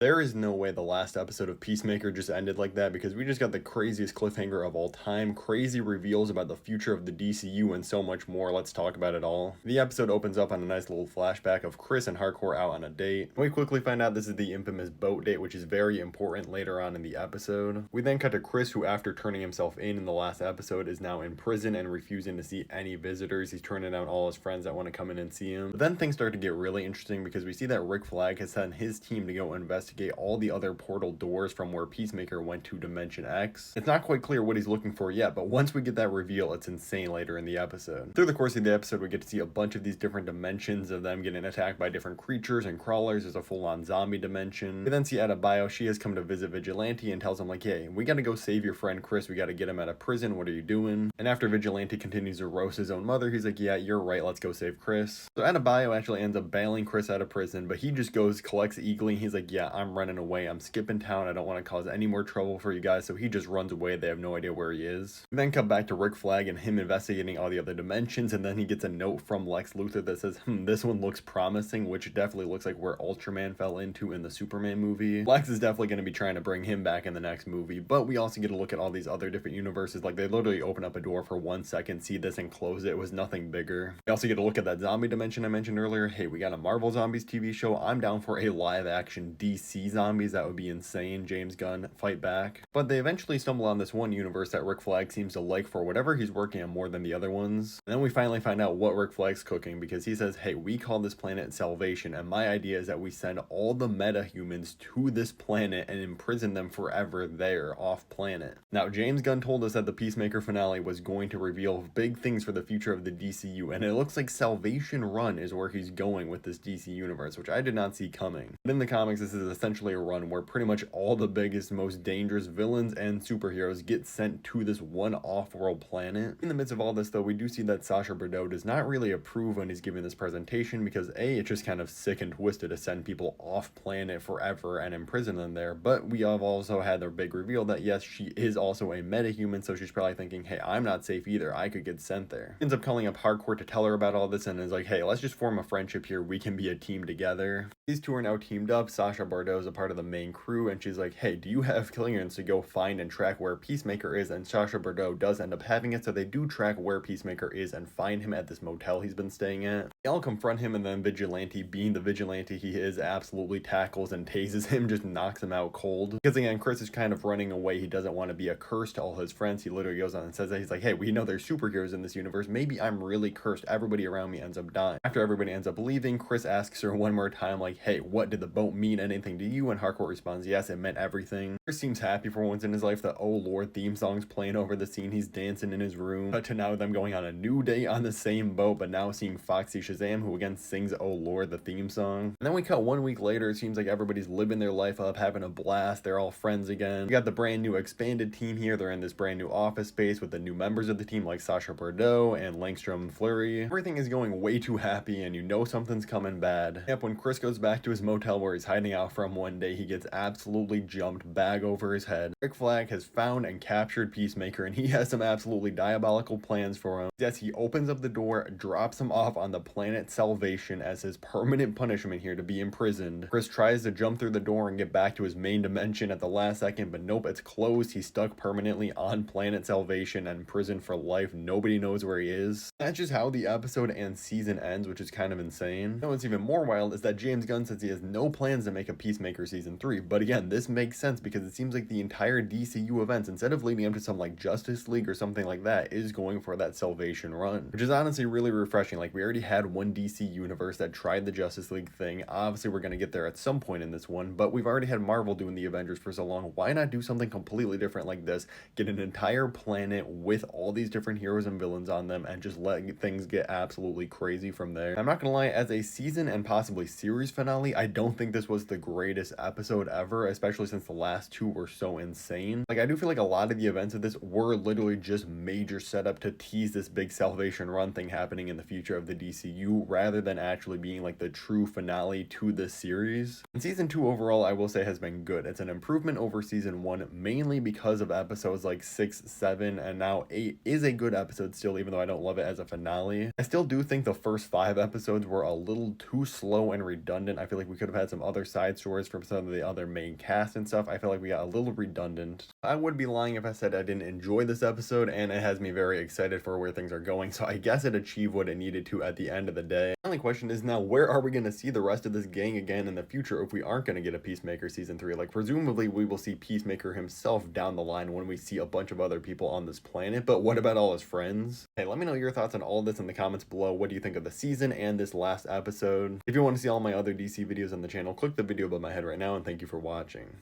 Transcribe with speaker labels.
Speaker 1: There is no way the last episode of Peacemaker just ended like that because we just got the craziest cliffhanger of all time, crazy reveals about the future of the DCU, and so much more. Let's talk about it all. The episode opens up on a nice little flashback of Chris and Hardcore out on a date. We quickly find out this is the infamous boat date, which is very important later on in the episode. We then cut to Chris, who after turning himself in the last episode is now in prison and refusing to see any visitors. He's turning down all his friends that want to come in and see him. But then things start to get really interesting because we see that Rick Flag has sent his team to go investigate all the other portal doors from where Peacemaker went to Dimension X. It's not quite clear what he's looking for yet, but once we get that reveal, it's insane later in the episode. Through the course of the episode, we get to see a bunch of these different dimensions of them getting attacked by different creatures and crawlers. There's a full-on zombie dimension. We then see Adebayo. She has come to visit Vigilante and tells him like, hey, we gotta go save your friend Chris. We gotta get him out of prison. What are you doing? And after Vigilante continues to roast his own mother, he's like, yeah, you're right. Let's go save Chris. So Adebayo actually ends up bailing Chris out of prison, but he just goes, collects Eagly. He's like, yeah, I'm running away. I'm skipping town. I don't want to cause any more trouble for you guys. So he just runs away. They have no idea where he is. We then come back to Rick Flag and him investigating all the other dimensions. And then he gets a note from Lex Luthor that says, this one looks promising, which definitely looks like where Ultraman fell into in the Superman movie. Lex is definitely going to be trying to bring him back in the next movie. But we also get a look at all these other different universes. Like they literally open up a door for 1 second, see this and close it. It was nothing bigger. We also get a look at that zombie dimension I mentioned earlier. Hey, we got a Marvel Zombies TV show. I'm down for a live action DC Zombies. That would be insane. James Gunn, fight back. But they eventually stumble on this one universe that Rick Flag seems to like for whatever he's working on more than the other ones. And then we finally find out what Rick Flag's cooking because he says, hey, we call this planet Salvation, and my idea is that we send all the meta-humans to this planet and imprison them forever there, off planet. Now, James Gunn told us that the Peacemaker finale was going to reveal big things for the future of the DCU, and it looks like Salvation Run is where he's going with this DC universe, which I did not see coming. But in the comics, this is essentially a run where pretty much all the biggest, most dangerous villains and superheroes get sent to this one off-world planet. In the midst of all this, though, we do see that Sacha Bareau does not really approve when he's giving this presentation because A, it's just kind of sick and twisted to send people off-planet forever and imprison them there, but we have also had their big reveal that yes, she is also a meta-human, so she's probably thinking, hey, I'm not safe either, I could get sent there. Ends up calling up Hardcore to tell her about all this and is like, hey, let's just form a friendship here, we can be a team together. These two are now teamed up. Sacha Bareau is a part of the main crew, and she's like, hey, do you have clearance to go find and track where Peacemaker is? And Sacha Bareau does end up having it, so they do track where Peacemaker is and find him at this motel he's been staying at. They all confront him, and then Vigilante, being the vigilante he is, absolutely tackles and tases him, just knocks him out cold. Because again, Chris is kind of running away. He doesn't want to be a curse to all his friends. He literally goes on and says that. He's like, hey, we know there's superheroes in this universe. Maybe I'm really cursed. Everybody around me ends up dying. After everybody ends up leaving, Chris asks her one more time, like, hey, what did the boat mean anything to you? And Harcourt responds, yes, it meant everything. Chris seems happy for once in his life. The Oh Lord theme song's playing over the scene. He's dancing in his room. But to now them going on a new date on the same boat, but now seeing Foxy Shazam, who again sings Oh Lord, the theme song. And then we cut 1 week later. It seems like everybody's living their life up, having a blast. They're all friends again. We got the brand new expanded team here. They're in this brand new office space with the new members of the team like Sacha Bareau and Langstrom Fleury. Everything is going way too happy, and you know something's coming bad. Yep, when Chris goes back to his motel where he's hiding out from one day, he gets absolutely jumped, bag over his head. Rick Flag has found and captured Peacemaker, and he has some absolutely diabolical plans for him. Yes, he opens up the door, drops him off on the planet Salvation as his permanent punishment here to be imprisoned. Chris tries to jump through the door and get back to his main dimension at the last second, but nope, it's closed. He's stuck permanently on planet Salvation and imprisoned for life. Nobody knows where he is. That's just how the episode and season ends, which is kind of insane. Now what's even more wild is that James Gunn says he has no plans to make a Peacemaker season 3, but again, this makes sense because it seems like the entire DCU events, instead of leading up to some like Justice League or something like that, is going for that Salvation run, which is honestly really refreshing. Like, we already had one DC universe that tried the Justice League thing. Obviously we're going to get there at some point in this one, but we've already had Marvel doing the Avengers for so long. Why not do something completely different like this? Get an entire planet with all these different heroes and villains on them and just let things get absolutely crazy from there. I'm not gonna lie, as a season and possibly series finale, I don't think this was the greatest episode ever, especially since the last two were so insane. Like, I do feel like a lot of the events of this were literally just major setup to tease this big Salvation Run thing happening in the future of the DCU, rather than actually being like the true finale to this series. And season 2 overall, I will say, has been good. It's an improvement over season 1, mainly because of episodes like 6, 7, and now 8 is a good episode still, even though I don't love it as a finale. I still do think the first 5 episodes were a little too slow and redundant. I feel like we could have had some other side stories backstories from some of the other main cast and stuff, I feel like we got a little redundant. I would be lying if I said I didn't enjoy this episode, and it has me very excited for where things are going, so I guess it achieved what it needed to at the end of the day. The only question is now, where are we going to see the rest of this gang again in the future if we aren't going to get a Peacemaker season 3? Like, presumably we will see Peacemaker himself down the line when we see a bunch of other people on this planet, but what about all his friends? Hey, let me know your thoughts on all this in the comments below. What do you think of the season and this last episode? If you want to see all my other DC videos on the channel, click the video above my head right now, and thank you for watching.